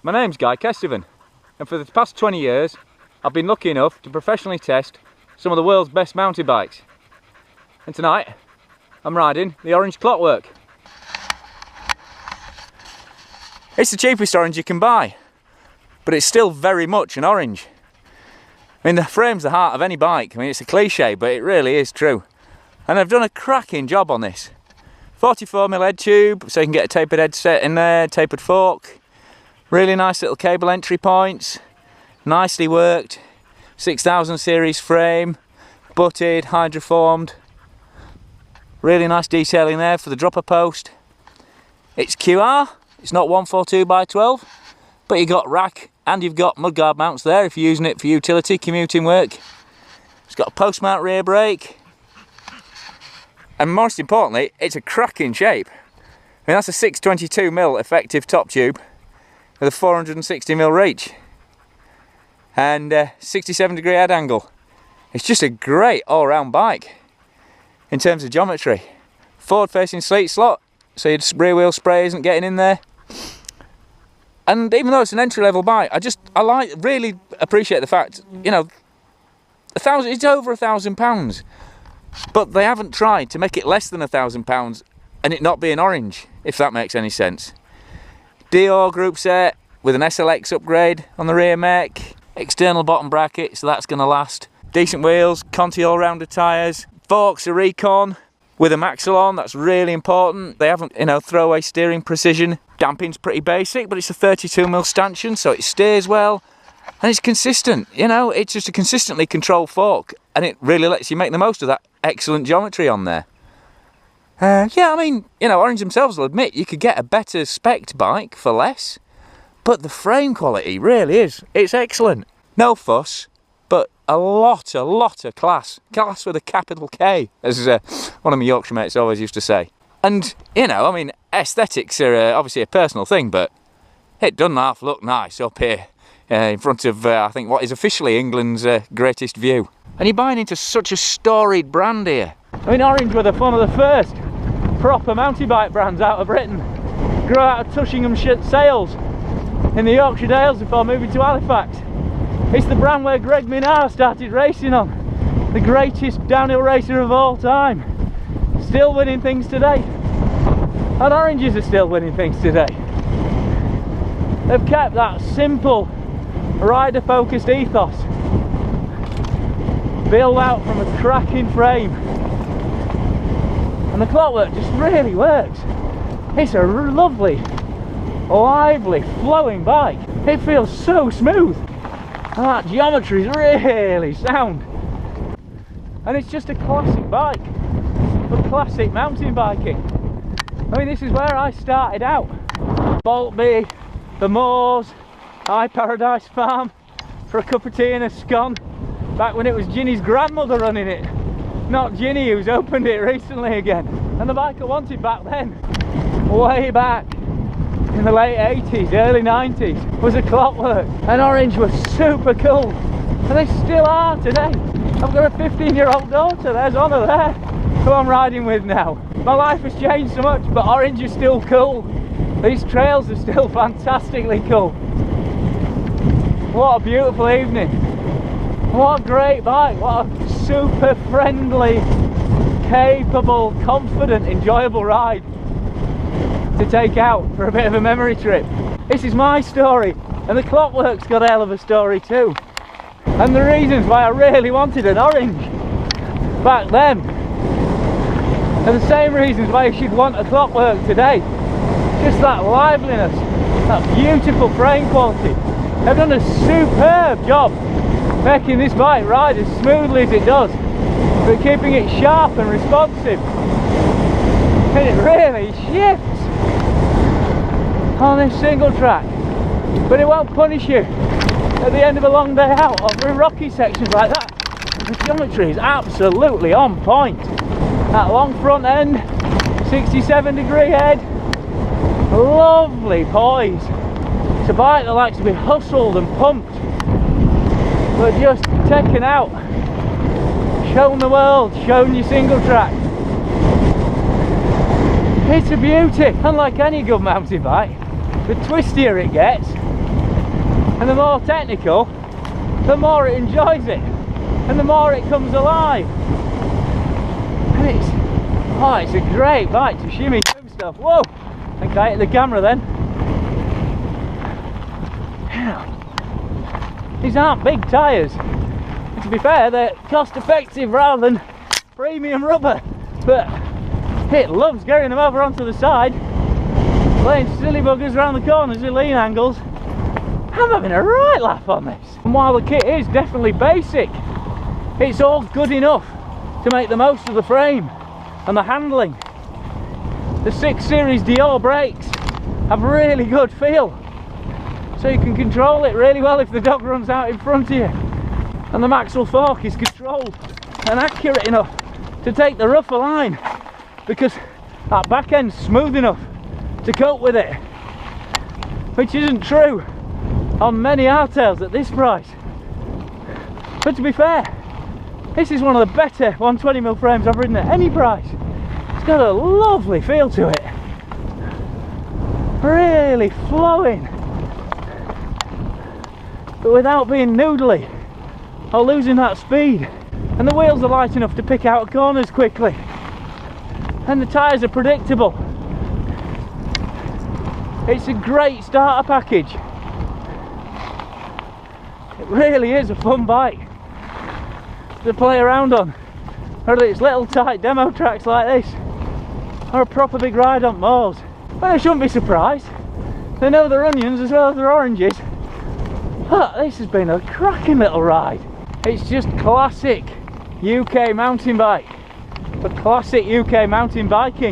My name's Guy Kesteven, and for the past 20 years I've been lucky enough to professionally test some of the world's best mountain bikes. And tonight I'm riding the Orange Clockwork. It's the cheapest orange you can buy, but it's still very much an orange. I mean, the frame's the heart of any bike. I mean, it's a cliche, but it really is true. And I've done a cracking job on this. 44mm head tube, so you can get a tapered head set in there, tapered fork. Really nice little cable entry points, nicely worked, 6000 series frame, butted, hydroformed. Really nice detailing there for the dropper post. It's QR, it's not 142x12, but you've got rack and you've got mudguard mounts there if you're using it for utility, commuting work. It's got a post mount rear brake. And most importantly, it's a cracking shape. I mean, that's a 622mm effective top tube with a 460mm reach and 67-degree head angle. It's just a great all-round bike in terms of geometry. Forward-facing sleet slot, so your rear wheel spray isn't getting in there. And even though it's an entry-level bike, I really appreciate the fact, you know, it's over £1,000, but they haven't tried to make it less than £1,000 and it not be an orange, if that makes any sense. Dior group set with an SLX upgrade on the rear mech, external bottom bracket, so that's going to last. Decent wheels, Conti all-rounder tyres, forks are Recon with a Maxilon, that's really important. They haven't, throwaway steering precision. Damping's pretty basic, but it's a 32mm stanchion, so it steers well. And it's consistent, it's just a consistently controlled fork, and it really lets you make the most of that excellent geometry on there. Orange themselves will admit you could get a better spec'd bike for less, but the frame quality really is, it's excellent. No fuss, but a lot of class. Class with a capital K, as one of my Yorkshire mates always used to say. And, aesthetics are obviously a personal thing, but it doesn't half look nice up here in front of, I think, what is officially England's greatest view. And you're buying into such a storied brand here. I mean, Orange were one of the first proper mountain bike brands out of Britain. Grew out of Tushingham sales in the Yorkshire Dales before moving to Halifax. It's the brand where Greg Minnaar started racing on, the greatest downhill racer of all time. Still winning things today. And Oranges are still winning things today. They've kept that simple, rider-focused ethos, built out from a cracking frame. And the Clockwork just really works. It's a lovely, lively, flowing bike. It feels so smooth. And that geometry is really sound. And it's just a classic bike for classic mountain biking. I mean, this is where I started out. Boltby, the Moors, High Paradise Farm, for a cup of tea and a scone, back when it was Ginny's grandmother running it, not Ginny, who's opened it recently again. And the bike I wanted back then, way back in the late 80s, early 90s, was a Clockwork. And Orange was super cool, and they still are today. I've got a 15-year-old daughter, there's Honor there, who I'm riding with now. My life has changed so much, but Orange is still cool. These trails are still fantastically cool. What a beautiful evening. What a great bike. What a super friendly, capable, confident, enjoyable ride to take out for a bit of a memory trip. This is my story, and the Clockwork's got a hell of a story too. And the reasons why I really wanted an Orange back then are the same reasons why you should want a Clockwork today. Just that liveliness, that beautiful frame quality. They've done a superb job making this bike ride as smoothly as it does, but keeping it sharp and responsive. And it really shifts on this single track, but it won't punish you at the end of a long day out or through rocky sections like that. The geometry is absolutely on point. That long front end, 67-degree head, lovely poise. It's a bike that likes to be hustled and pumped, but just taken out, shown the world, shown your single track. It's a beauty. Unlike any good mountain bike, the twistier it gets, And the more technical, the more it enjoys it, and the more it comes alive. And it's a great bike to shimmy through stuff. Whoa! I think I hit the camera then. These aren't big tyres. And to be fair, they're cost effective rather than premium rubber. But it loves getting them over onto the side, playing silly buggers around the corners with lean angles. I'm having a right laugh on this. And while the kit is definitely basic, it's all good enough to make the most of the frame and the handling. The 6 Series Dior brakes have really good feel, so you can control it really well if the dog runs out in front of you. And the Maxwell fork is controlled and accurate enough to take the rougher line, because that back end's smooth enough to cope with it, which isn't true on many hardtails at this price. But to be fair, this is one of the better 120mm frames I've ridden at any price. It's got a lovely feel to it, really flowing, but without being noodly or losing that speed. And the wheels are light enough to pick out corners quickly, and the tyres are predictable. It's a great starter package. It really is a fun bike to play around on, whether it's little tight demo tracks like this or a proper big ride on moors. Well, I shouldn't be surprised. They know their onions as well as their oranges. But this has been a cracking little ride. It's just classic UK mountain bike, but classic UK mountain biking.